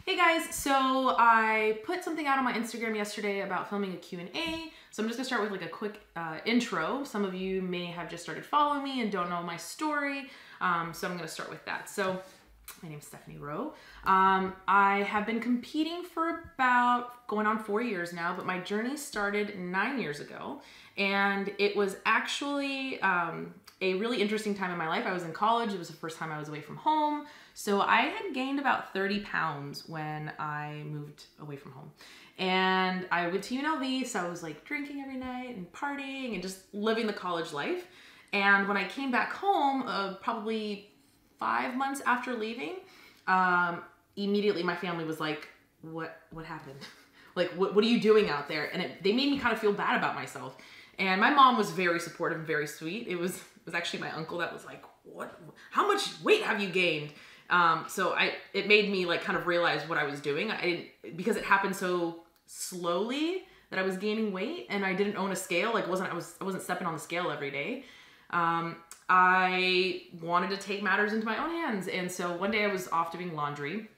Hey guys, so I put something out on my Instagram yesterday about filming a Q&A. So I'm just gonna start with like a quick intro. Some of you may have just started following me and don't know my story. So I'm gonna start with that. So my name's Stephanie Rowe. I have been competing for about going on 4 years now, but my journey started 9 years ago. And it was actually a really interesting time in my life. I was in college. It was the first time I was away from home. So I had gained about 30 pounds when I moved away from home. And I went to UNLV, so I was like drinking every night and partying and just living the college life. And when I came back home, probably 5 months after leaving, immediately my family was like, what happened? Like, what are you doing out there? And they made me kind of feel bad about myself. And my mom was very supportive and very sweet. It was actually my uncle that was like, how much weight have you gained? So it made me like kind of realize what I was doing. Because it happened so slowly that I was gaining weight and I didn't own a scale. Like I wasn't stepping on the scale every day. I wanted to take matters into my own hands. And so one day I was off doing laundry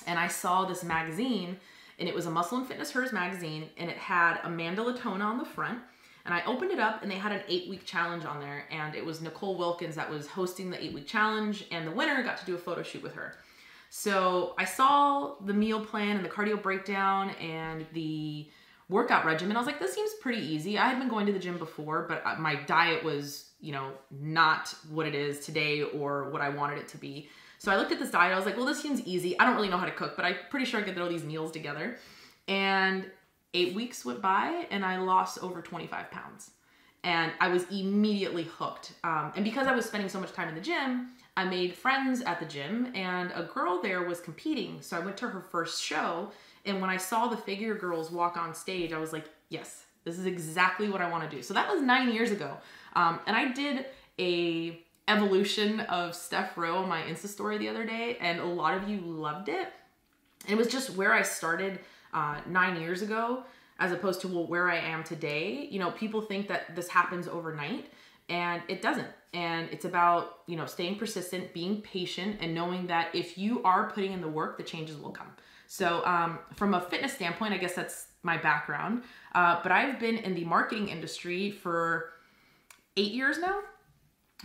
and I saw this magazine, and it was a Muscle and Fitness Hers magazine, and it had Amanda Latona on the front. And I opened it up and they had an 8-week challenge on there, and it was Nicole Wilkins that was hosting the 8-week challenge, and the winner got to do a photo shoot with her. So I saw the meal plan and the cardio breakdown and the workout regimen. I was like, this seems pretty easy. I had been going to the gym before, but my diet was, not what it is today or what I wanted it to be. So I looked at this diet. I was like, well, this seems easy. I don't really know how to cook, but I'm pretty sure I could throw these meals together. And 8 weeks went by and I lost over 25 pounds. And I was immediately hooked. And because I was spending so much time in the gym, I made friends at the gym, and a girl there was competing. So I went to her first show. And when I saw the figure girls walk on stage, I was like, yes, this is exactly what I want to do. So that was 9 years ago. And I did a evolution of Steph Rowe on my Insta story the other day, and a lot of you loved it. And it was just where I started 9 years ago, as opposed to where I am today. People think that this happens overnight, and it doesn't. And it's about, staying persistent, being patient, and knowing that if you are putting in the work, the changes will come. So from a fitness standpoint, I guess that's my background. But I've been in the marketing industry for 8 years now.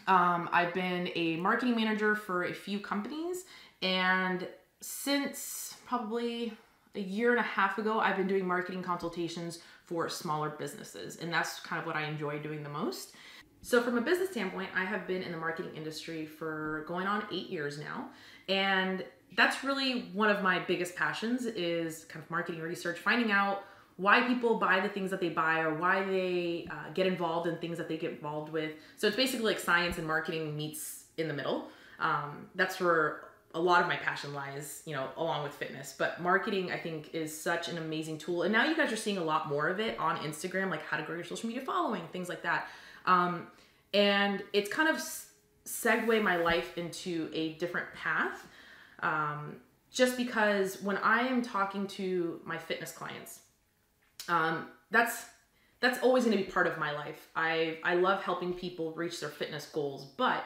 I've been a marketing manager for a few companies, and since probably a year and a half ago, I've been doing marketing consultations for smaller businesses, and that's kind of what I enjoy doing the most. So from a business standpoint, I have been in the marketing industry for going on 8 years now, and that's really one of my biggest passions is kind of marketing research, finding out why people buy the things that they buy or why they get involved in things that they get involved with. So it's basically like science and marketing meets in the middle. That's where a lot of my passion lies, along with fitness. But marketing, I think, is such an amazing tool. And now you guys are seeing a lot more of it on Instagram, like how to grow your social media following, things like that. And it's kind of segued my life into a different path. Just because when I am talking to my fitness clients, that's always going to be part of my life. I love helping people reach their fitness goals, but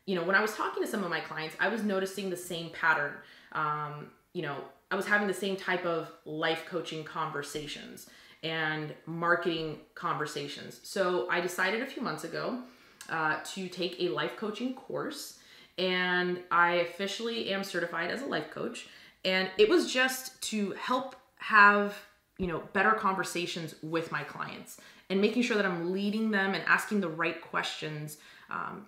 when I was talking to some of my clients, I was noticing the same pattern. I was having the same type of life coaching conversations and marketing conversations. So I decided a few months ago to take a life coaching course, and I officially am certified as a life coach. And it was just to help have better conversations with my clients and making sure that I'm leading them and asking the right questions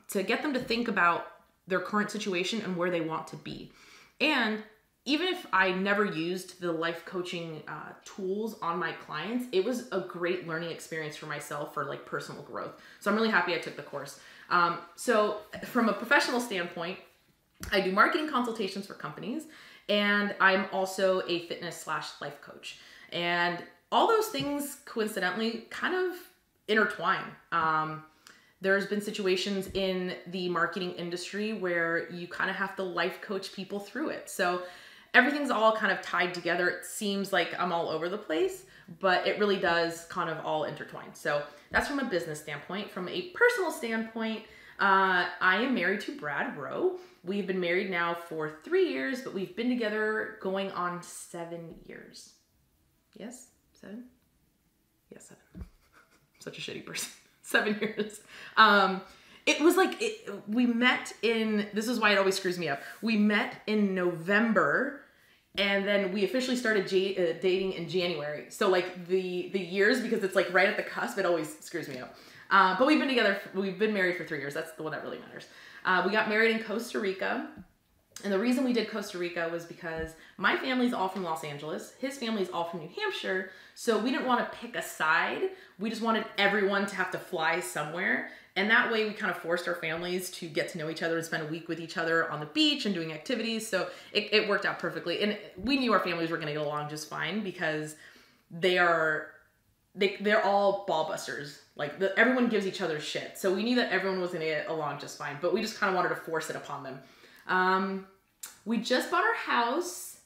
to get them to think about their current situation and where they want to be. And even if I never used the life coaching tools on my clients, it was a great learning experience for myself for like personal growth. So I'm really happy I took the course. So from a professional standpoint, I do marketing consultations for companies, and I'm also a fitness/life coach. And all those things coincidentally kind of intertwine. There's been situations in the marketing industry where you kind of have to life coach people through it. So everything's all kind of tied together. It seems like I'm all over the place, but it really does kind of all intertwine. So that's from a business standpoint. From a personal standpoint, I am married to Brad Rowe. We've been married now for 3 years, but we've been together going on 7 years. Yes? 7? Yes, 7. Such a shitty person. 7 years. It was like, we met in, this is why it always screws me up. We met in November, and then we officially started dating in January. So like the years, because it's like right at the cusp, it always screws me up. But we've been married for 3 years. That's the one that really matters. We got married in Costa Rica. And the reason we did Costa Rica was because my family's all from Los Angeles. His family's all from New Hampshire. So we didn't want to pick a side. We just wanted everyone to have to fly somewhere. And that way we kind of forced our families to get to know each other and spend a week with each other on the beach and doing activities. So it worked out perfectly. And we knew our families were going to get along just fine because they're all ball busters. Like everyone gives each other shit. So we knew that everyone was going to get along just fine, but we just kind of wanted to force it upon them. We just bought our house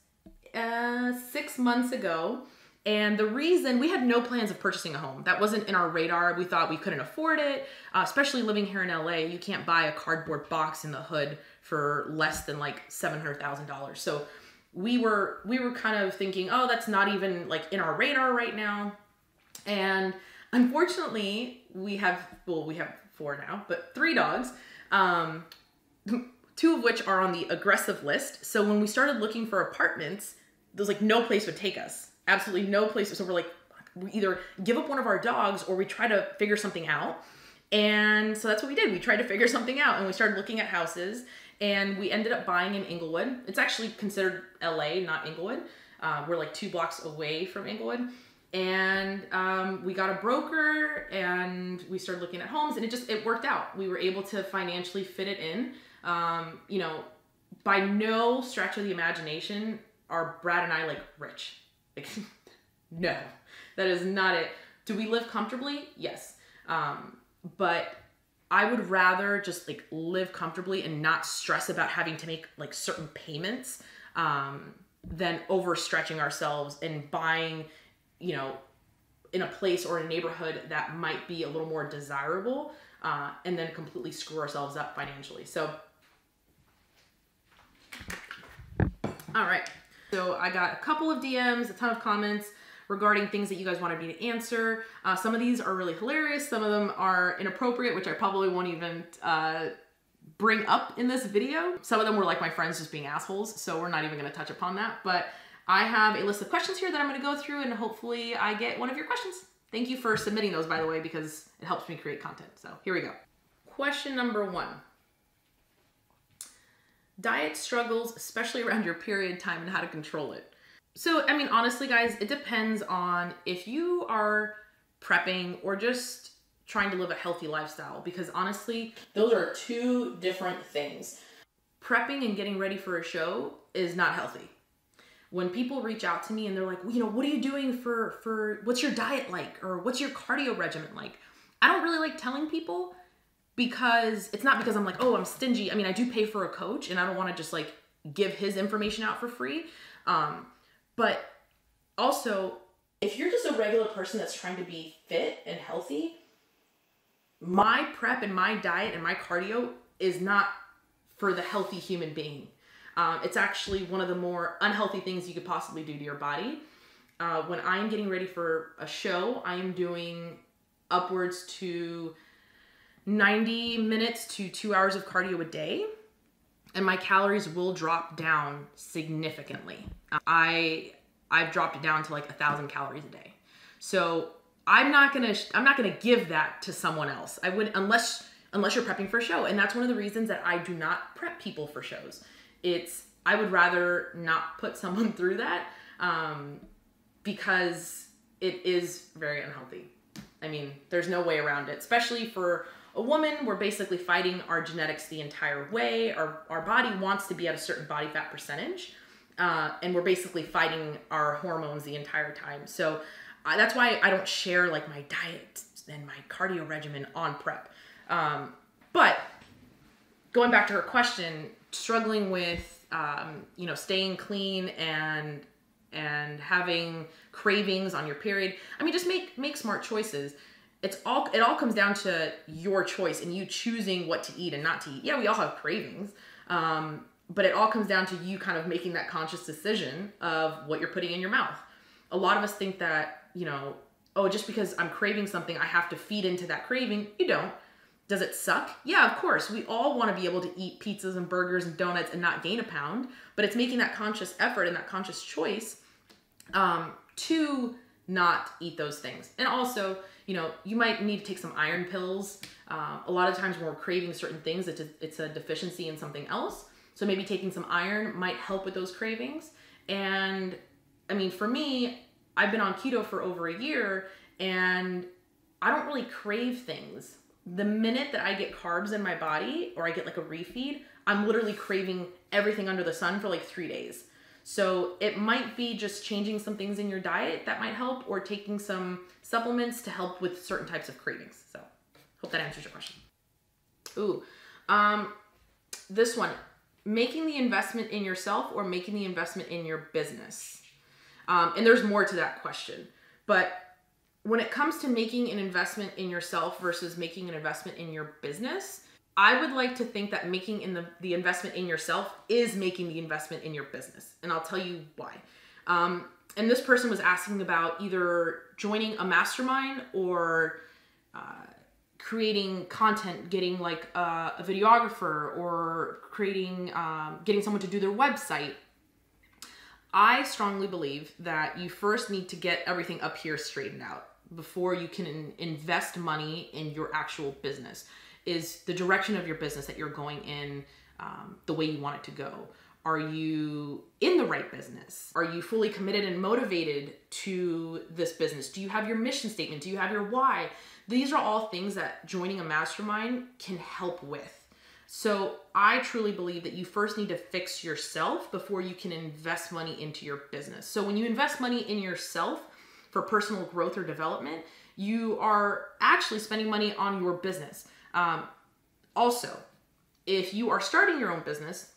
6 months ago. And the reason, we had no plans of purchasing a home. That wasn't in our radar. We thought we couldn't afford it, especially living here in LA. You can't buy a cardboard box in the hood for less than like $700,000. So we were kind of thinking, oh, that's not even like in our radar right now. And unfortunately, we have 4 now, but 3 dogs, 2 of which are on the aggressive list. So when we started looking for apartments, there's like no place would take us. Absolutely no place. So we're like, we either give up one of our dogs or we try to figure something out. And so that's what we did. We tried to figure something out and we started looking at houses and we ended up buying in Inglewood. It's actually considered LA, not Inglewood. We're like 2 blocks away from Inglewood. And we got a broker and we started looking at homes and it worked out. We were able to financially fit it in. You know, by no stretch of the imagination are Brad and I like rich. Like, no, that is not it. Do we live comfortably? Yes. But I would rather just like live comfortably and not stress about having to make like certain payments than overstretching ourselves and buying, you know, in a place or a neighborhood that might be a little more desirable and then completely screw ourselves up financially. So, all right. So I got a couple of DMs, a ton of comments regarding things that you guys wanted me to answer. Some of these are really hilarious. Some of them are inappropriate, which I probably won't even bring up in this video. Some of them were like my friends just being assholes, so we're not even gonna touch upon that. But I have a list of questions here that I'm gonna go through and hopefully I get one of your questions. Thank you for submitting those, by the way, because it helps me create content. So here we go. Question number 1. Diet struggles, especially around your period time and how to control it. So, I mean, honestly, guys, it depends on if you are prepping or just trying to live a healthy lifestyle, because honestly, those are 2 different things. Prepping and getting ready for a show is not healthy. When people reach out to me and they're like, well, you know, what are you doing for what's your diet like? Or what's your cardio regimen like? I don't really like telling people, because it's not because I'm like, oh, I'm stingy. I mean, I do pay for a coach and I don't want to just like give his information out for free. But also, if you're just a regular person that's trying to be fit and healthy, my prep and my diet and my cardio is not for the healthy human being. It's actually one of the more unhealthy things you could possibly do to your body. When I'm getting ready for a show, I am doing upwards to 90 minutes to 2 hours of cardio a day, and my calories will drop down significantly. I've dropped it down to like 1,000 calories a day. So I'm not gonna give that to someone else. I would, unless you're prepping for a show. And that's one of the reasons that I do not prep people for shows. I would rather not put someone through that because it is very unhealthy. I mean, there's no way around it, especially for a woman. We're basically fighting our genetics the entire way. Our body wants to be at a certain body fat percentage, and we're basically fighting our hormones the entire time. So that's why I don't share like my diet and my cardio regimen on prep. But going back to her question, struggling with, you know, staying clean and having cravings on your period. I mean, just make smart choices. it all comes down to your choice and you choosing what to eat and not to eat. Yeah, we all have cravings. But it all comes down to you kind of making that conscious decision of what you're putting in your mouth. A lot of us think that, you know, oh, just because I'm craving something, I have to feed into that craving. You don't. Does it suck? Yeah, of course. We all want to be able to eat pizzas and burgers and donuts and not gain a pound, but it's making that conscious effort and that conscious choice to not eat those things. And also, you know, you might need to take some iron pills. A lot of times when we're craving certain things, it's a deficiency in something else. So maybe taking some iron might help with those cravings. And I mean, for me, I've been on keto for over a year and I don't really crave things. The minute that I get carbs in my body or I get like a refeed, I'm literally craving everything under the sun for like 3 days. So it might be just changing some things in your diet that might help, or taking some supplements to help with certain types of cravings. So hope that answers your question. Ooh, this one, making the investment in yourself or making the investment in your business. And there's more to that question, but when it comes to making an investment in yourself versus making an investment in your business, I would like to think that making the investment in yourself is making the investment in your business. And I'll tell you why. And this person was asking about either joining a mastermind or creating content, getting like a videographer, or creating, getting someone to do their website. I strongly believe that you first need to get everything up here straightened out before you can invest money in your actual business. Is the direction of your business that you're going in the way you want it to go? Are you in the right business? Are you fully committed and motivated to this business? Do you have your mission statement? Do you have your why? These are all things that joining a mastermind can help with. So I truly believe that you first need to fix yourself before you can invest money into your business. So when you invest money in yourself for personal growth or development, you are actually spending money on your business. Also, if you are starting your own business,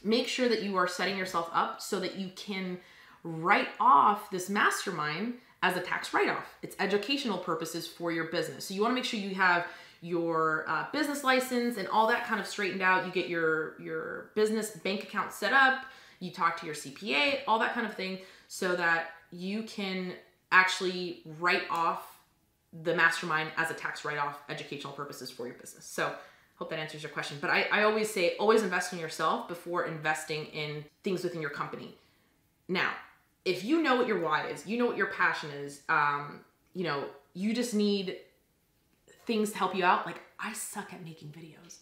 make sure that you are setting yourself up so that you can write off this mastermind as a tax write-off. It's educational purposes for your business. So you want to make sure you have your business license and all that kind of straightened out. You get your business bank account set up, you talk to your CPA, all that kind of thing, so that you can actually write off the mastermind as a tax write-off, educational purposes for your business. So hope that answers your question. But I always say, always invest in yourself before investing in things within your company. Now, if you know what your why is, you know what your passion is, you know, you just need things to help you out. Like, I suck at making videos.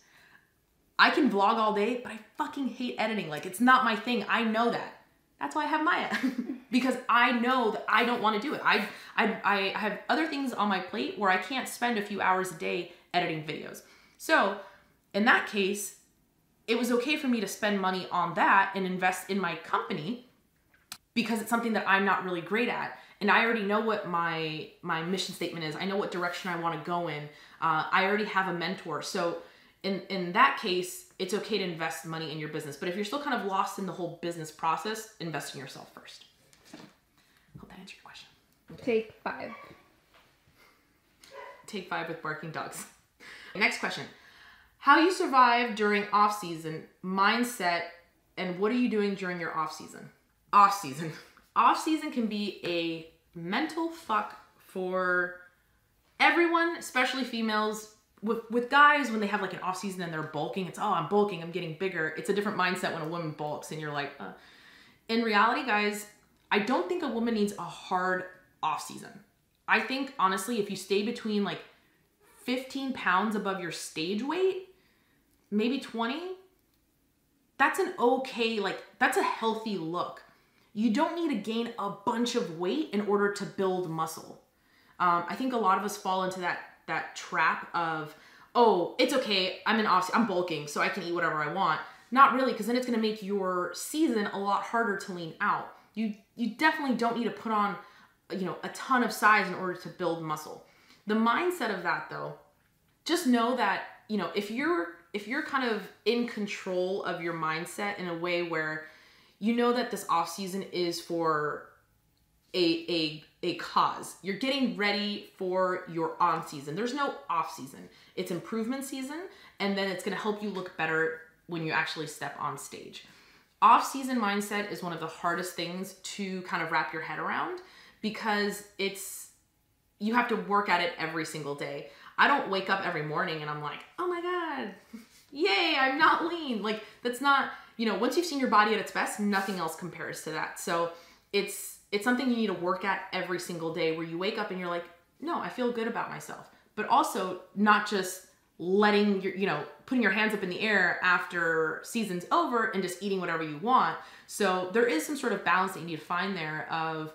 I can vlog all day, but I fucking hate editing. Like, it's not my thing. I know that. That's why I have Maya, because I know that I don't want to do it. I have other things on my plate where I can't spend a few hours a day editing videos. So in that case, it was okay for me to spend money on that and invest in my company because it's something that I'm not really great at. And I already know what my mission statement is. I know what direction I want to go in. I already have a mentor. So in that case, it's okay to invest money in your business. But if you're still kind of lost in the whole business process, invest in yourself first. So, hope that answered your question. Okay. Take 5. Take 5 with barking dogs. Next question. How you survive during off-season, mindset, and what are you doing during your off-season? Off-season. Off-season can be a mental fuck for everyone, especially females. With guys, when they have like an off season and they're bulking, it's, oh, I'm bulking, I'm getting bigger. It's a different mindset when a woman bulks and you're like, In reality, guys, I don't think a woman needs a hard off season. I think, honestly, if you stay between like 15 pounds above your stage weight, maybe 20, that's an okay, like, that's a healthy look. You don't need to gain a bunch of weight in order to build muscle. I think a lot of us fall into that trap of, oh, it's okay, I'm bulking, so I can eat whatever I want. Not really, because then it's going to make your season a lot harder to lean out. You definitely don't need to put on, a ton of size in order to build muscle. The mindset of that, though, just know that, if you're kind of in control of your mindset in a way where you know that this off season is for a cause. You're getting ready for your on season. There's no off season. It's improvement season, and then it's going to help you look better when you actually step on stage. Off season mindset is one of the hardest things to kind of wrap your head around, because you have to work at it every single day. I don't wake up every morning and I'm like, oh my God, yay, I'm not lean. Like, that's not, once you've seen your body at its best, nothing else compares to that. So it's something you need to work at every single day, where you wake up and you're like, no, I feel good about myself. But also not just letting putting your hands up in the air after season's over and just eating whatever you want. So there is some sort of balance that you need to find there of,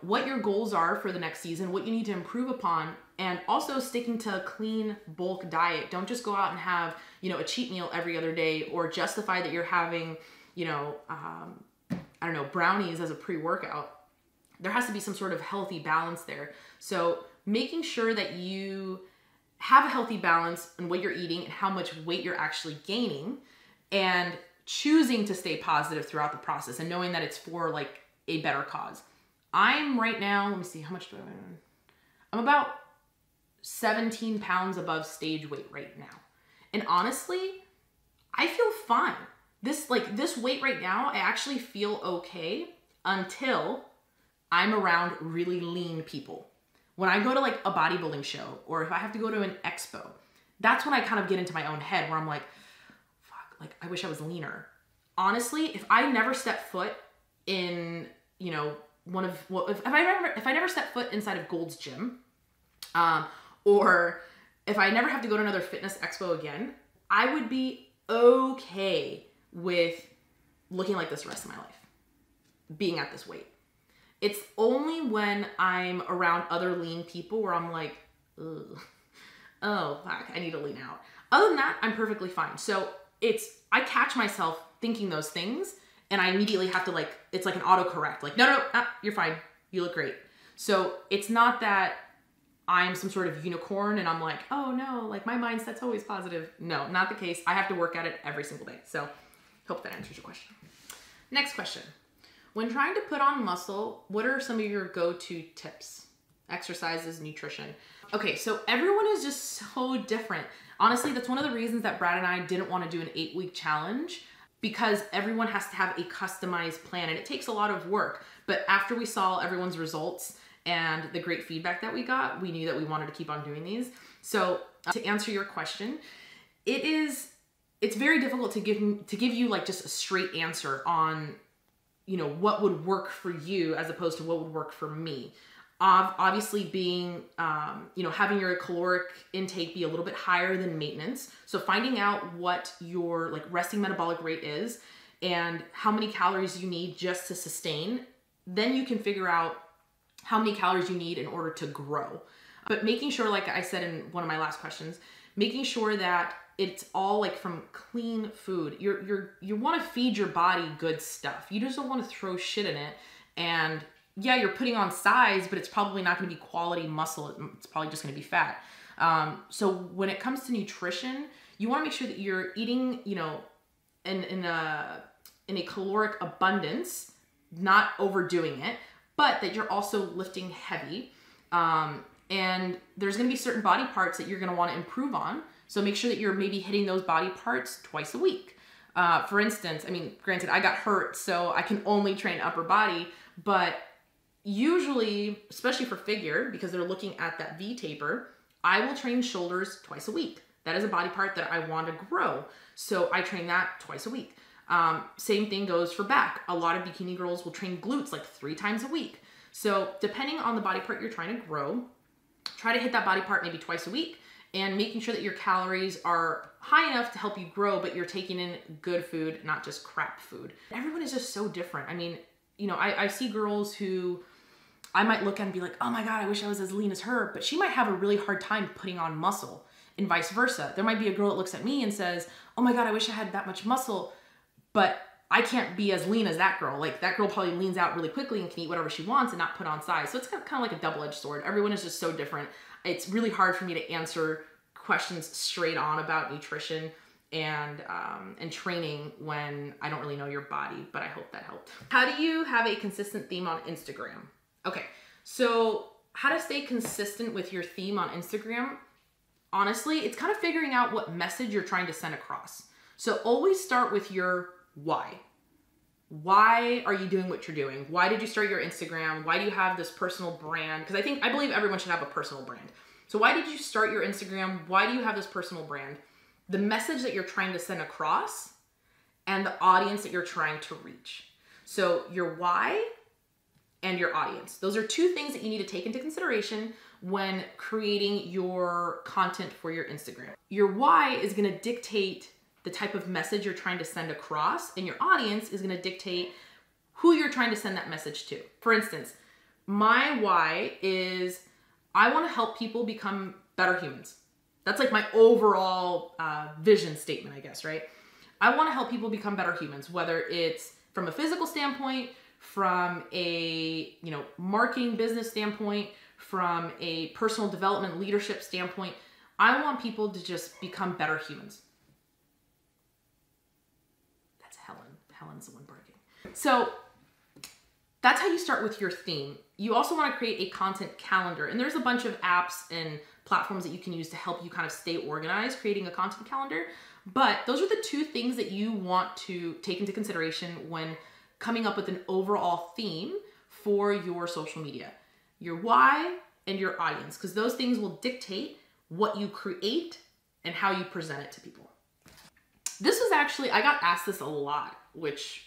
what your goals are for the next season, what you need to improve upon, and also sticking to a clean bulk diet. Don't just go out and have, a cheat meal every other day, or justify that you're having, brownies as a pre-workout. There has to be some sort of healthy balance there. So making sure that you have a healthy balance in what you're eating and how much weight you're actually gaining, and choosing to stay positive throughout the process, and knowing that it's for like a better cause. I'm right now, let me see, how much do I weigh? I'm about 17 pounds above stage weight right now. And honestly, I feel fine. This weight right now, I actually feel okay until I'm around really lean people. When I go to like a bodybuilding show, or if I have to go to an expo, that's when I kind of get into my own head where I'm like, fuck, like I wish I was leaner. Honestly, if I never step foot in, if I never step foot inside of Gold's gym, or if I never have to go to another fitness expo again, I would be okay with looking like this the rest of my life, being at this weight. It's only when I'm around other lean people where I'm like, ugh, oh, fuck, I need to lean out. Other than that, I'm perfectly fine. So I catch myself thinking those things, and I immediately have to it's like an autocorrect. Like, no, you're fine. You look great. So it's not that I'm some sort of unicorn and I'm like, oh no, like my mindset's always positive. No, not the case. I have to work at it every single day. So hope that answers your question. Next question. When trying to put on muscle, what are some of your go-to tips? Exercises, nutrition. Okay, so everyone is just so different. Honestly, that's one of the reasons that Brad and I didn't want to do an 8-week challenge, because everyone has to have a customized plan and it takes a lot of work. But after we saw everyone's results and the great feedback that we got, we knew that we wanted to keep on doing these. So to answer your question, it's very difficult to give you like just a straight answer on, what would work for you as opposed to what would work for me. Obviously being, having your caloric intake be a little bit higher than maintenance. So finding out what your like resting metabolic rate is and how many calories you need just to sustain, then you can figure out how many calories you need in order to grow. But making sure, like I said in one of my last questions, making sure that it's all like from clean food. You want to feed your body good stuff. You just don't want to throw shit in it. And yeah, you're putting on size, but it's probably not going to be quality muscle. It's probably just going to be fat. So when it comes to nutrition, you want to make sure that you're eating, in a caloric abundance, not overdoing it, but that you're also lifting heavy. And there's going to be certain body parts that you're going to want to improve on. So make sure that you're maybe hitting those body parts twice a week. For instance, granted, I got hurt, so I can only train upper body, but usually, especially for figure, because they're looking at that V taper, I will train shoulders twice a week. That is a body part that I want to grow. So I train that twice a week. Same thing goes for back. A lot of bikini girls will train glutes like 3 times a week. So depending on the body part you're trying to grow, try to hit that body part maybe twice a week, and making sure that your calories are high enough to help you grow, but you're taking in good food, not just crap food. Everyone is just so different. I see girls who I might look at and be like, oh my God, I wish I was as lean as her, but she might have a really hard time putting on muscle, and vice versa. There might be a girl that looks at me and says, oh my God, I wish I had that much muscle, but I can't be as lean as that girl. Like that girl probably leans out really quickly and can eat whatever she wants and not put on size. So it's kind of like a double-edged sword. Everyone is just so different. It's really hard for me to answer questions straight on about nutrition and training when I don't really know your body, but I hope that helped. How do you have a consistent theme on Instagram? Okay, so how to stay consistent with your theme on Instagram. Honestly, it's kind of figuring out what message you're trying to send across. So always start with your why. Why are you doing what you're doing? Why did you start your Instagram? Why do you have this personal brand? Because I believe everyone should have a personal brand. So why did you start your Instagram? Why do you have this personal brand? The message that you're trying to send across and the audience that you're trying to reach. So your why and your audience. Those are two things that you need to take into consideration when creating your content for your Instagram. Your why is going to dictate the type of message you're trying to send across, and your audience is going to dictate who you're trying to send that message to. For instance, my why is I want to help people become better humans. That's like my overall vision statement, I guess, right? I want to help people become better humans, whether it's from a physical standpoint, from a marketing business standpoint, from a personal development leadership standpoint. I want people to just become better humans. That's Helen. Helen's the one barking. So that's how you start with your theme. You also want to create a content calendar, and there's a bunch of apps and platforms that you can use to help you kind of stay organized, creating a content calendar. But those are the two things that you want to take into consideration when coming up with an overall theme for your social media. Your why and your audience, because those things will dictate what you create and how you present it to people. This was actually, I got asked this a lot, which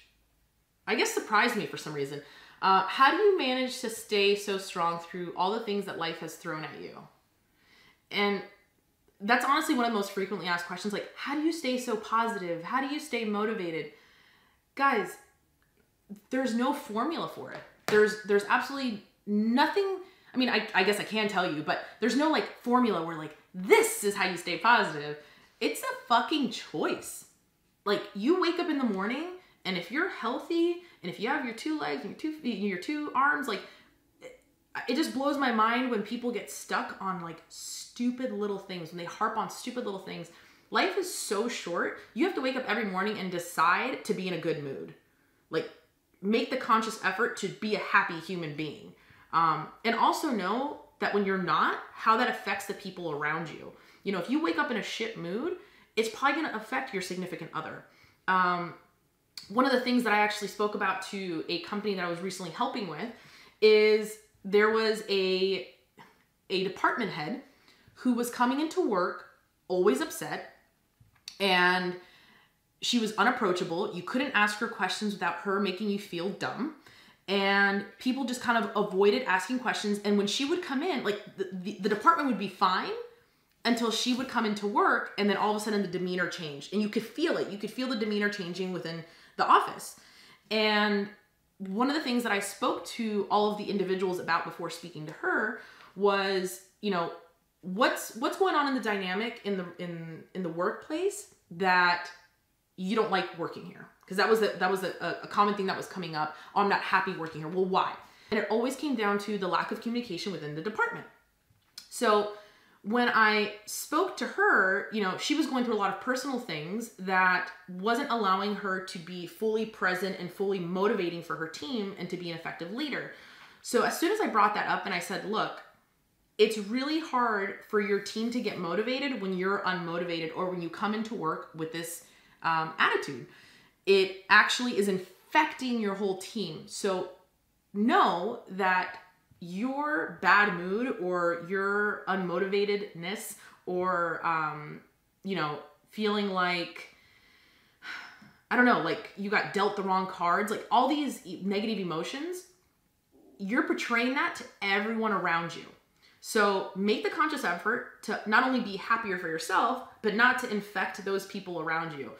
I guess surprised me for some reason. How do you manage to stay so strong through all the things that life has thrown at you? And that's honestly one of the most frequently asked questions, like, how do you stay so positive? How do you stay motivated? Guys, there's no formula for it. There's absolutely nothing. I mean, I guess I can tell you, but there's no like formula where like, this is how you stay positive. It's a fucking choice. Like, you wake up in the morning, and if you're healthy, and if you have your two legs and your two feet and your two arms, like, it just blows my mind when people get stuck on like stupid little things, when they harp on stupid little things. Life is so short. You have to wake up every morning and decide to be in a good mood. Like, make the conscious effort to be a happy human being. And also know that when you're not, how that affects the people around you. You know, if you wake up in a shit mood, it's probably going to affect your significant other. One of the things that I actually spoke about to a company that I was recently helping with is there was a department head who was coming into work always upset, and she was unapproachable. You couldn't ask her questions without her making you feel dumb. And people just kind of avoided asking questions. And when she would come in, like the department would be fine until she would come into work, and then all of a sudden the demeanor changed. And you could feel it. You could feel the demeanor changing within the office. And one of the things that I spoke to all of the individuals about before speaking to her was, you know, what's going on in the dynamic in the workplace that you don't like working here? Because that was a common thing that was coming up. Oh, I'm not happy working here. Well, why? And it always came down to the lack of communication within the department. So when I spoke to her, you know, she was going through a lot of personal things that wasn't allowing her to be fully present and fully motivating for her team and to be an effective leader. So as soon as I brought that up and I said, look, it's really hard for your team to get motivated when you're unmotivated or when you come into work with this attitude. It actually is infecting your whole team. So know that your bad mood or your unmotivatedness or, you know, feeling like, I don't know, like you got dealt the wrong cards, like all these negative emotions, you're portraying that to everyone around you. So make the conscious effort to not only be happier for yourself, but not to infect those people around you.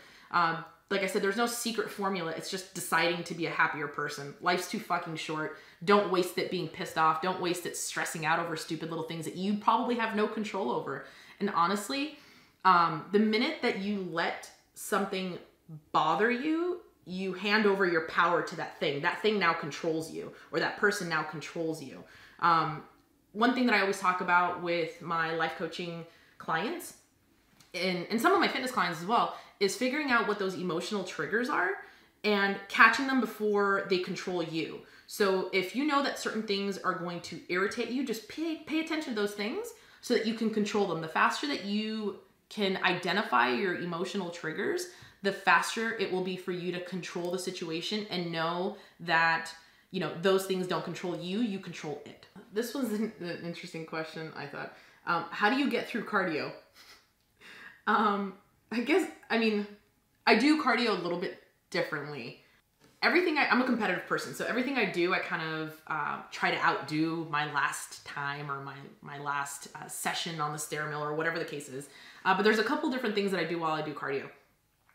Like I said, there's no secret formula. It's just deciding to be a happier person. Life's too fucking short. Don't waste it being pissed off. Don't waste it stressing out over stupid little things that you probably have no control over. And honestly, the minute that you let something bother you, you hand over your power to that thing. That thing now controls you, or that person now controls you. One thing that I always talk about with my life coaching clients and some of my fitness clients as well is figuring out what those emotional triggers are and catching them before they control you. So if you know that certain things are going to irritate you, just pay attention to those things so that you can control them. The faster that you can identify your emotional triggers, the faster it will be for you to control the situation and know that, you know, those things don't control you, you control it. This was an interesting question, I thought. How do you get through cardio? I guess, I mean, I do cardio a little bit differently. I'm a competitive person, so everything I do, I kind of try to outdo my last time or my last session on the stair mill or whatever the case is. But there's a couple different things that I do while I do cardio.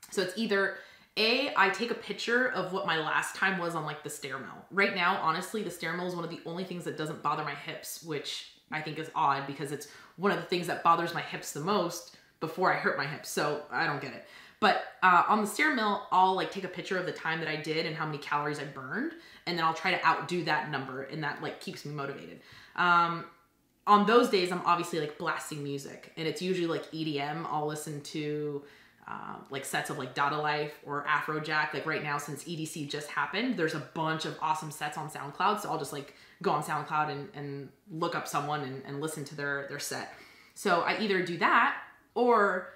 So it's either I take a picture of what my last time was on like the stair mill. Right now, honestly, the stair mill is one of the only things that doesn't bother my hips, which I think is odd because it's one of the things that bothers my hips the most before I hurt my hips. So I don't get it. But on the stair mill, I'll like take a picture of the time that I did and how many calories I burned. And then I'll try to outdo that number, and that like keeps me motivated. On those days, I'm obviously like blasting music, and it's usually like EDM. I'll listen to like sets of like Dada Life or Afrojack. Like right now, since EDC just happened, there's a bunch of awesome sets on SoundCloud. So I'll just like go on SoundCloud and look up someone and listen to their set. So I either do that, or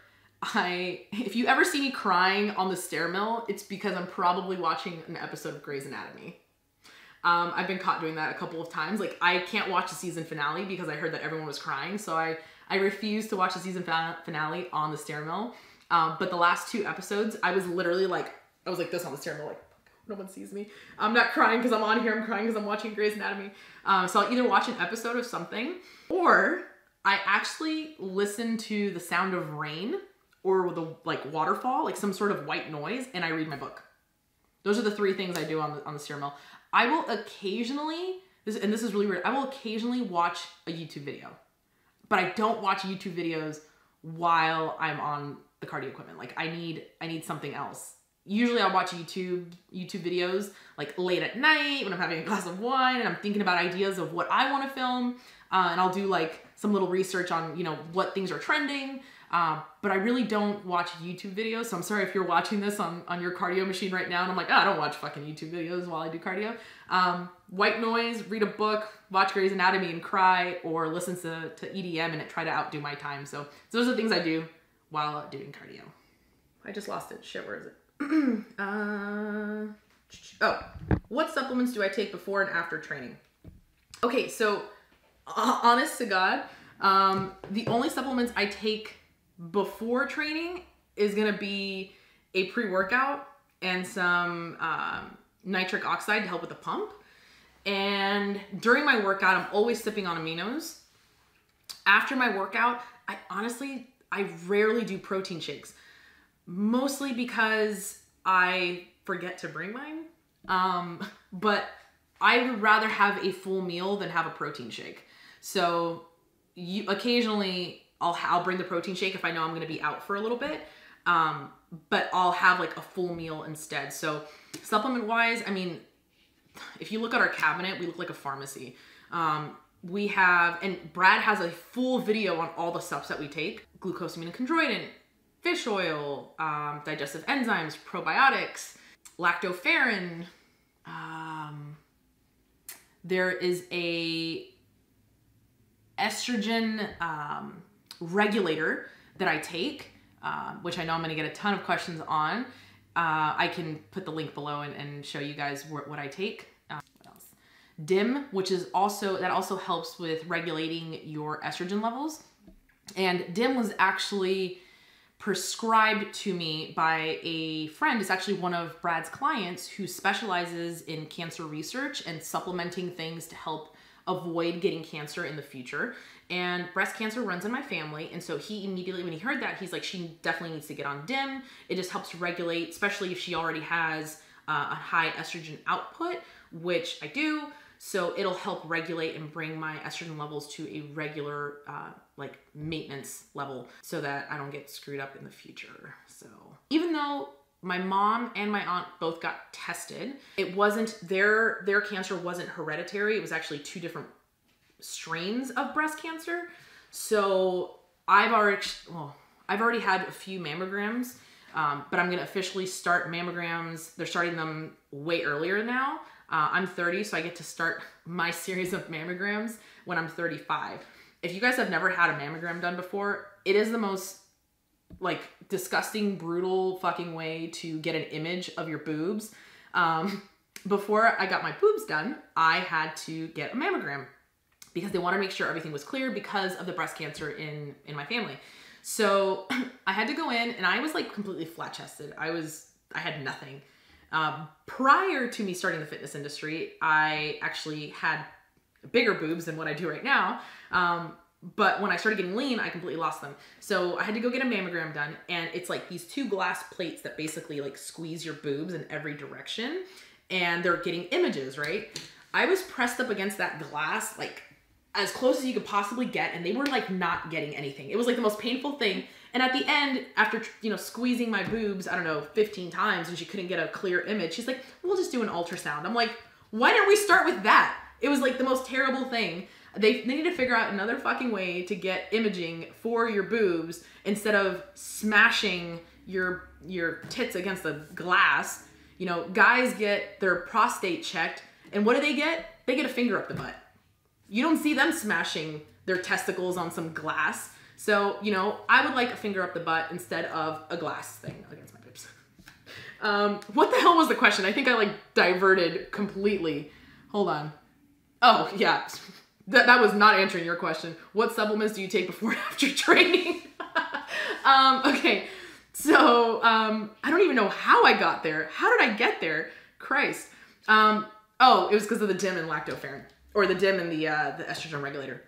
if you ever see me crying on the stair mill, it's because I'm probably watching an episode of Grey's Anatomy. I've been caught doing that a couple of times. Like I can't watch the season finale because I heard that everyone was crying. So I refuse to watch the season finale on the stair mill. But the last 2 episodes, I was literally like, I was like this on the stair mill, like, no one sees me. I'm not crying because I'm on here. I'm crying because I'm watching Grey's Anatomy. So I'll either watch an episode of something, or I actually listen to the sound of rain or the like waterfall, like some sort of white noise, and I read my book. Those are the 3 things I do on the stair mill. I will occasionally, and this is really weird, I will occasionally watch a YouTube video, but I don't watch YouTube videos while I'm on the cardio equipment. Like I need something else. Usually I'll watch YouTube videos like late at night when I'm having a glass of wine and I'm thinking about ideas of what I want to film. And I'll do like some little research on, you know, what things are trending. But I really don't watch YouTube videos. So I'm sorry if you're watching this on your cardio machine right now and I'm like, oh, I don't watch fucking YouTube videos while I do cardio. White noise, read a book, watch Grey's Anatomy and cry, or listen to EDM and try to outdo my time. So those are the things I do while doing cardio. I just lost it. Shit, where is it? Oh, what supplements do I take before and after training? Okay, so honest to God, the only supplements I take before training is gonna be a pre-workout and some nitric oxide to help with the pump. And during my workout, I'm always sipping on aminos. After my workout, I rarely do protein shakes, mostly because I forget to bring mine. But I would rather have a full meal than have a protein shake. So occasionally I'll bring the protein shake if I know I'm going to be out for a little bit. But I'll have like a full meal instead. So supplement wise, I mean, if you look at our cabinet, we look like a pharmacy. We have, and Brad has a full video on all the stuff that we take: glucosamine and chondroitin, fish oil, digestive enzymes, probiotics, lactoferrin. There is a estrogen regulator that I take, which I know I'm going to get a ton of questions on. I can put the link below and show you guys what I take. What else? DIM, which is also helps with regulating your estrogen levels. And DIM was actually prescribed to me by a friend. It's actually one of Brad's clients who specializes in cancer research and supplementing things to help avoid getting cancer in the future. And breast cancer runs in my family. And so he immediately, when he heard that, he's like, she definitely needs to get on DIM. It just helps regulate, especially if she already has a high estrogen output, which I do. So it'll help regulate and bring my estrogen levels to a regular like maintenance level so that I don't get screwed up in the future. So even though my mom and my aunt both got tested, it wasn't, their cancer wasn't hereditary. It was actually 2 different strains of breast cancer. So I've already had a few mammograms. But I'm going to officially start mammograms. They're starting them way earlier now. I'm 30, so I get to start my series of mammograms when I'm 35. If you guys have never had a mammogram done before, it is the most like disgusting, brutal fucking way to get an image of your boobs. Before I got my boobs done, I had to get a mammogram because they wanted to make sure everything was clear because of the breast cancer in my family. So I had to go in and I was like completely flat chested. I had nothing. Prior to me starting the fitness industry, I actually had bigger boobs than what I do right now. But when I started getting lean, I completely lost them. So I had to go get a mammogram done, and it's like these two glass plates that basically like squeeze your boobs in every direction, and they're getting images, right? I was pressed up against that glass, like as close as you could possibly get, and they were like not getting anything. It was like the most painful thing. And at the end, after, you know, squeezing my boobs, I don't know, 15 times, and she couldn't get a clear image, she's like, we'll just do an ultrasound. I'm like, why didn't we start with that? It was like the most terrible thing. They need to figure out another fucking way to get imaging for your boobs instead of smashing your tits against the glass. You know, guys get their prostate checked, and what do? They get a finger up the butt. You don't see them smashing their testicles on some glass. So, you know, I would like a finger up the butt instead of a glass thing against my boobs. What the hell was the question? I think I like diverted completely. Hold on. Oh, yeah. That was not answering your question. What supplements do you take before and after training? Okay, so I don't even know how I got there. How did I get there? Christ. Oh, it was because of the DIM and lactoferrin, or the DIM and the estrogen regulator.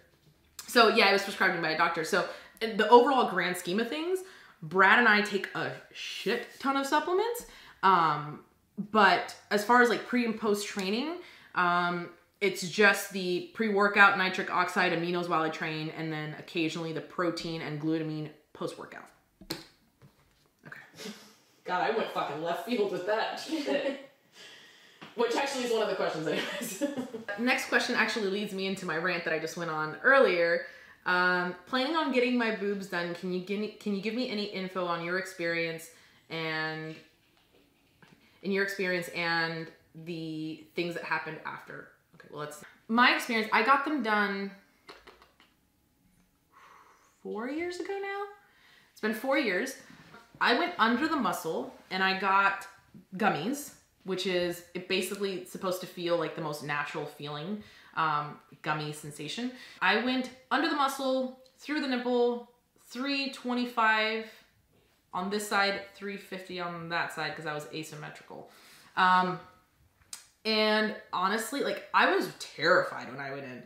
So yeah, it was prescribed to me by a doctor. So in the overall grand scheme of things, Brad and I take a shit ton of supplements. But as far as like pre and post training, it's just the pre-workout nitric oxide aminos while I train, and then occasionally the protein and glutamine post-workout. Okay. God, I went fucking left field with that. Shit. Which actually is one of the questions anyways. Next question actually leads me into my rant that I just went on earlier. Planning on getting my boobs done, can you give me any info on your experience and the things that happened after? Well, my experience, I got them done 4 years ago now. It's been 4 years. I went under the muscle and I got gummies, which is basically supposed to feel like the most natural feeling, gummy sensation. I went under the muscle, through the nipple, 325 on this side, 350 on that side because I was asymmetrical. And honestly, like, I was terrified when I went in.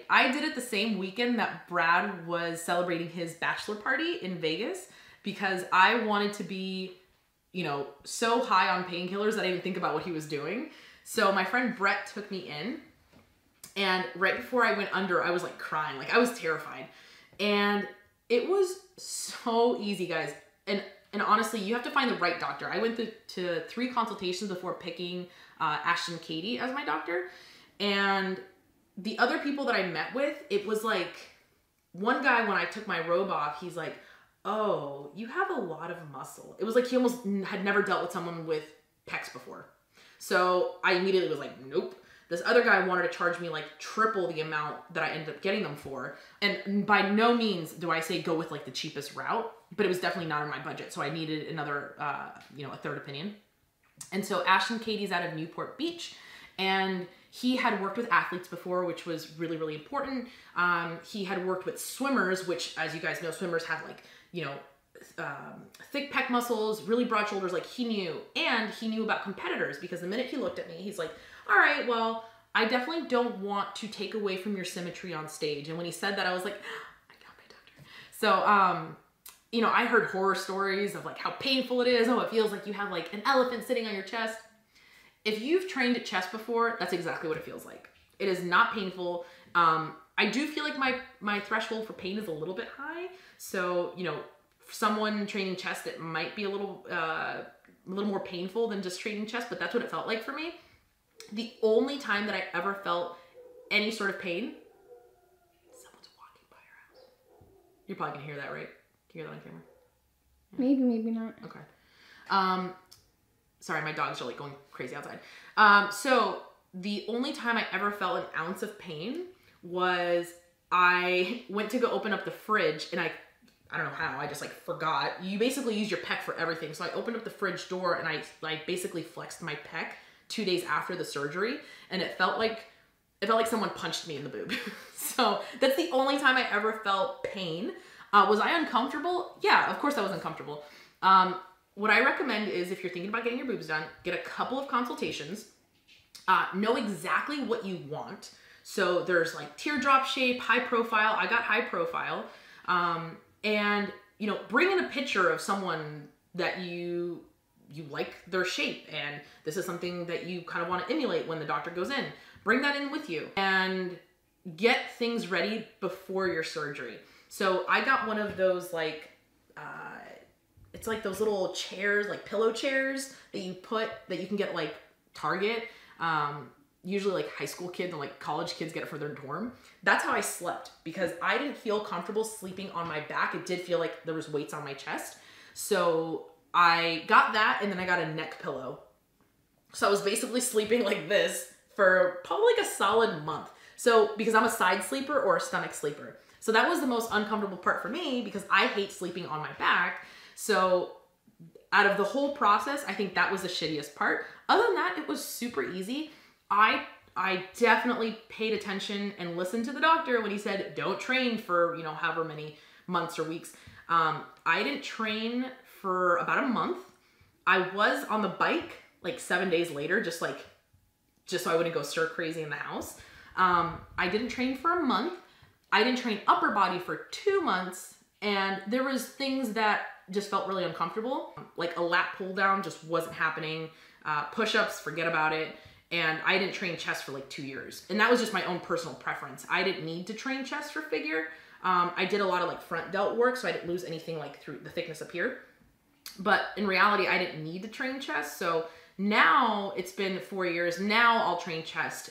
I did it the same weekend that Brad was celebrating his bachelor party in Vegas because I wanted to be, you know, so high on painkillers that I didn't think about what he was doing. So my friend Brett took me in, and right before I went under, I was like crying. Like, I was terrified. And it was so easy, guys. And honestly, you have to find the right doctor. I went to 3 consultations before picking Ashton Katie as my doctor. And the other people that I met with, it was like, one guy, when I took my robe off, he's like, oh, you have a lot of muscle. It was like he almost had never dealt with someone with pecs before. So I immediately was like, nope. This other guy wanted to charge me like triple the amount that I ended up getting them for. And by no means do I say go with like the cheapest route, but it was definitely not in my budget. So I needed another, a third opinion. And so Ashton Katie's out of Newport Beach, and he had worked with athletes before, which was really, really important. He had worked with swimmers, which, as you guys know, swimmers have like, thick pec muscles, really broad shoulders, like he knew. And he knew about competitors because the minute he looked at me, he's like, all right, well, I definitely don't want to take away from your symmetry on stage. And when he said that, I was like, I got my doctor. So, I heard horror stories of like how painful it is. Oh, it feels like you have like an elephant sitting on your chest. If you've trained at chest before, that's exactly what it feels like. It is not painful. I do feel like my threshold for pain is a little bit high. So, for someone training chest, it might be a little more painful than just training chest, but that's what it felt like for me. The only time that I ever felt any sort of pain, someone's walking by your house. You're probably gonna hear that, right? Can you hear that on camera? Yeah. Maybe not. Okay. Sorry, my dogs are like going crazy outside. So the only time I ever felt an ounce of pain was I went to go open up the fridge, and I don't know how, I just like forgot. You basically use your pec for everything. So I opened up the fridge door and I like basically flexed my pec 2 days after the surgery, and it felt like someone punched me in the boob. So that's the only time I ever felt pain. Was I uncomfortable? Yeah, of course I was uncomfortable. What I recommend is, if you're thinking about getting your boobs done, get a couple of consultations. Know exactly what you want. So there's like teardrop shape, high profile. I got high profile. And, you know, bring in a picture of someone that you like their shape, and this is something that you kind of want to emulate when the doctor goes in. Bring that in with you and get things ready before your surgery. So I got one of those like, it's like those little chairs, like pillow chairs that you can get like Target. Usually like high school kids and like college kids get it for their dorm. That's how I slept, because I didn't feel comfortable sleeping on my back. It did feel like there was weights on my chest. So I got that, and then I got a neck pillow. So I was basically sleeping like this for probably like a solid month. So because I'm a side sleeper or a stomach sleeper. So that was the most uncomfortable part for me, because I hate sleeping on my back. So out of the whole process, I think that was the shittiest part. Other than that, it was super easy. I definitely paid attention and listened to the doctor when he said, don't train for, you know, however many months or weeks. I didn't train for about a month. I was on the bike like 7 days later, just so I wouldn't go stir crazy in the house. I didn't train for a month. I didn't train upper body for 2 months. And there was things that just felt really uncomfortable. Like a lat pull down just wasn't happening. Push-ups, forget about it. And I didn't train chest for like 2 years. And that was just my own personal preference. I didn't need to train chest for figure. I did a lot of like front delt work, so I didn't lose anything like through the thickness up here. But in reality, I didn't need to train chest. So now it's been 4 years. Now I'll train chest.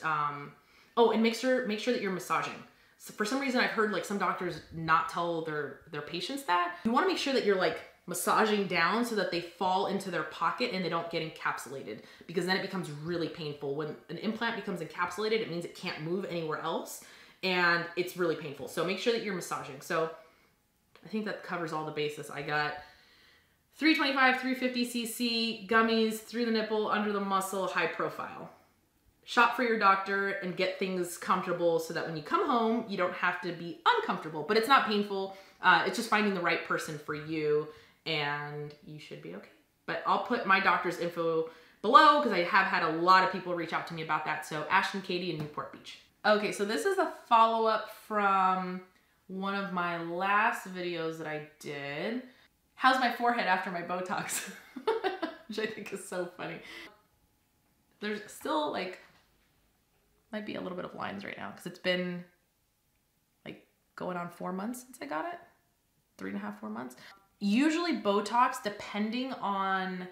Oh, and make sure that you're massaging. So for some reason, I've heard like some doctors not tell their patients that. You want to make sure that you're like massaging down so that they fall into their pocket and they don't get encapsulated, because then it becomes really painful. When an implant becomes encapsulated, it means it can't move anywhere else, and it's really painful. So make sure that you're massaging. So I think that covers all the bases. I got 325, 350 cc gummies through the nipple, under the muscle, high profile. Shop for your doctor and get things comfortable so that when you come home, you don't have to be uncomfortable, but it's not painful. It's just finding the right person for you, and you should be okay. But I'll put my doctor's info below, because I have had a lot of people reach out to me about that. So Ashton, Katie, and Newport Beach. Okay, so this is a follow-up from one of my last videos that I did. How's my forehead after my Botox? Which I think is so funny. There's still like, might be a little bit of lines right now, because it's been like going on 4 months since I got it. 3.5, 4 months. Usually Botox, depending on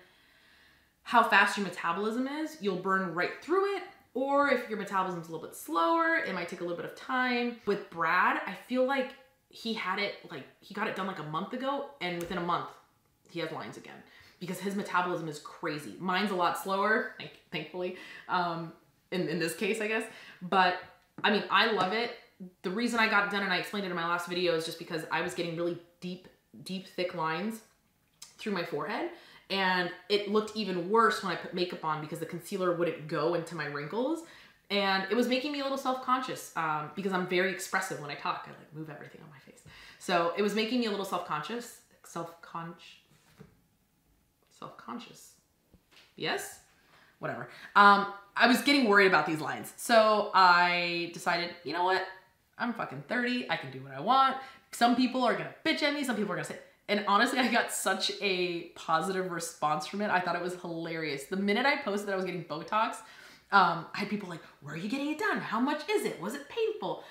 how fast your metabolism is, you'll burn right through it. Or if your metabolism's a little bit slower, it might take a little bit of time. With Brad, I feel like he got it done like a month ago, and within a month, he has lines again, because his metabolism is crazy. Mine's a lot slower, thankfully, in this case, I guess. But I mean, I love it. The reason I got it done, and I explained it in my last video, is just because I was getting really deep, thick lines through my forehead. And it looked even worse when I put makeup on, because the concealer wouldn't go into my wrinkles. And it was making me a little self-conscious, because I'm very expressive when I talk. I like move everything on my face. So it was making me a little self-conscious. Self-conscious. Yes? Whatever. I was getting worried about these lines. So I decided, you know what? I'm fucking 30. I can do what I want. Some people are going to bitch at me. Some people are going to say... And honestly, I got such a positive response from it. I thought it was hilarious. The minute I posted that I was getting Botox, I had people like, where are you getting it done? How much is it? Was it painful?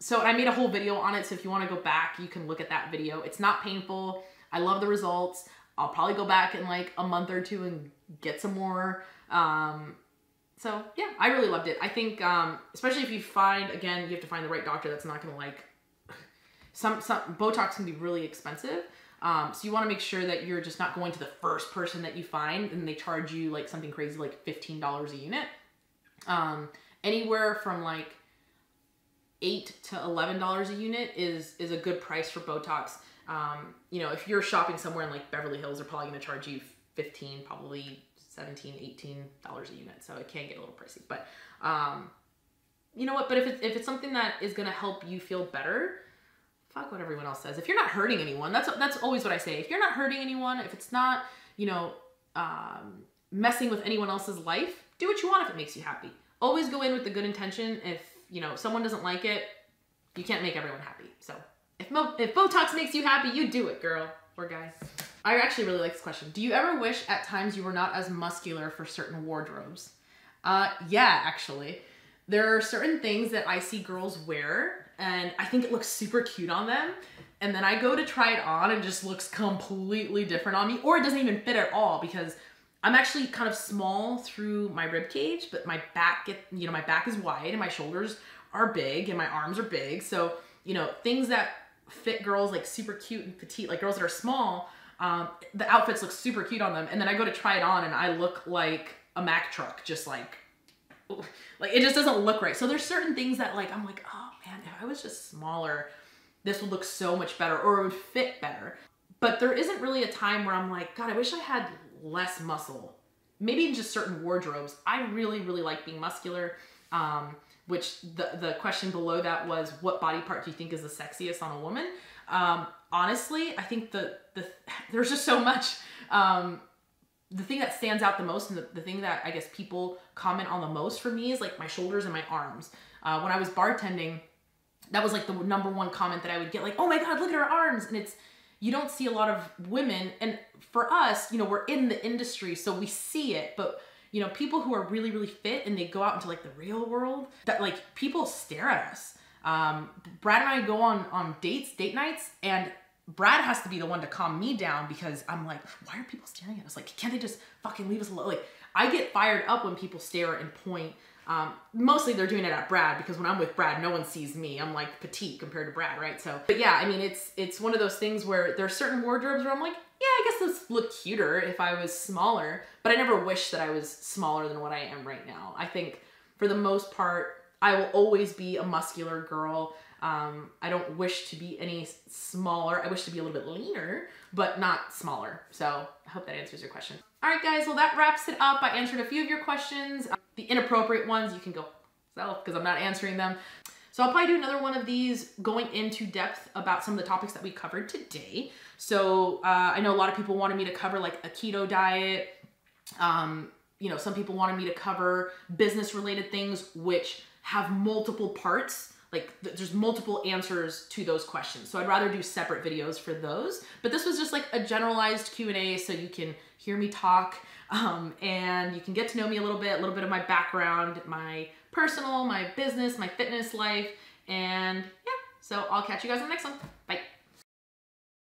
So I made a whole video on it. So if you want to go back, you can look at that video. It's not painful. I love the results. I'll probably go back in like a month or two and get some more. So yeah, I really loved it. I think, especially if you find, again, you have to find the right doctor that's not going to like, some Botox can be really expensive. So you want to make sure that you're just not going to the first person that you find and they charge you like something crazy like $15 a unit. Anywhere from like $8 to $11 a unit is a good price for Botox. You know, if you're shopping somewhere in like Beverly Hills, they're probably going to charge you $15, probably $17, $18 a unit. So it can get a little pricey, but you know what? But if it's something that is going to help you feel better, fuck what everyone else says. If you're not hurting anyone, that's always what I say. If you're not hurting anyone, if it's not, you know, messing with anyone else's life, do what you want if it makes you happy. Always go in with the good intention. If, you know, someone doesn't like it, you can't make everyone happy. So if Botox makes you happy, you do it, girl or guy. I actually really like this question. Do you ever wish at times you were not as muscular for certain wardrobes? Yeah, actually. There are certain things that I see girls wear and I think it looks super cute on them. And then I go to try it on and it just looks completely different on me, or it doesn't even fit at all because I'm actually kind of small through my rib cage, but my back my back is wide and my shoulders are big and my arms are big. So, you know, things that fit girls like super cute and petite, like girls that are small, the outfits look super cute on them. And then I go to try it on and I look like a Mack truck, just like it just doesn't look right. So there's certain things that like, I'm like, oh man, if I was just smaller, this would look so much better or it would fit better. But there isn't really a time where I'm like, God, I wish I had less muscle. Maybe in just certain wardrobes. I really, really like being muscular. Which the question below that was, what body part do you think is the sexiest on a woman? Honestly, I think there's just so much. The thing that stands out the most and the thing that I guess people comment on the most for me is like my shoulders and my arms. When I was bartending, that was like the #1 comment that I would get, like, oh my God, look at her arms. And you don't see a lot of women, and for us, you know, we're in the industry, so we see it, but you know, people who are really, really fit and they go out into like the real world, that like people stare at us. Brad and I go on date nights, and Brad has to be the one to calm me down because I'm like, why are people staring at us? Like, can't they just fucking leave us alone? Like, I get fired up when people stare and point. Mostly they're doing it at Brad because when I'm with Brad, no one sees me. I'm like petite compared to Brad, right? So, but yeah, I mean, it's one of those things where there's certain wardrobes where I'm like, yeah, I guess this look cuter if I was smaller, but I never wish that I was smaller than what I am right now. I think for the most part, I will always be a muscular girl. I don't wish to be any smaller. I wish to be a little bit leaner, but not smaller. So I hope that answers your question. All right, guys, well, that wraps it up. I answered a few of your questions. The inappropriate ones, you can go yourself because I'm not answering them. So I'll probably do another one of these going into depth about some of the topics that we covered today. So I know a lot of people wanted me to cover like a keto diet. You know, some people wanted me to cover business related things, which have multiple parts. Like there's multiple answers to those questions. So I'd rather do separate videos for those. But this was just like a generalized Q&A so you can hear me talk and you can get to know me a little bit of my background, my personal, my business, my fitness life. And yeah, so I'll catch you guys in the next one. Bye.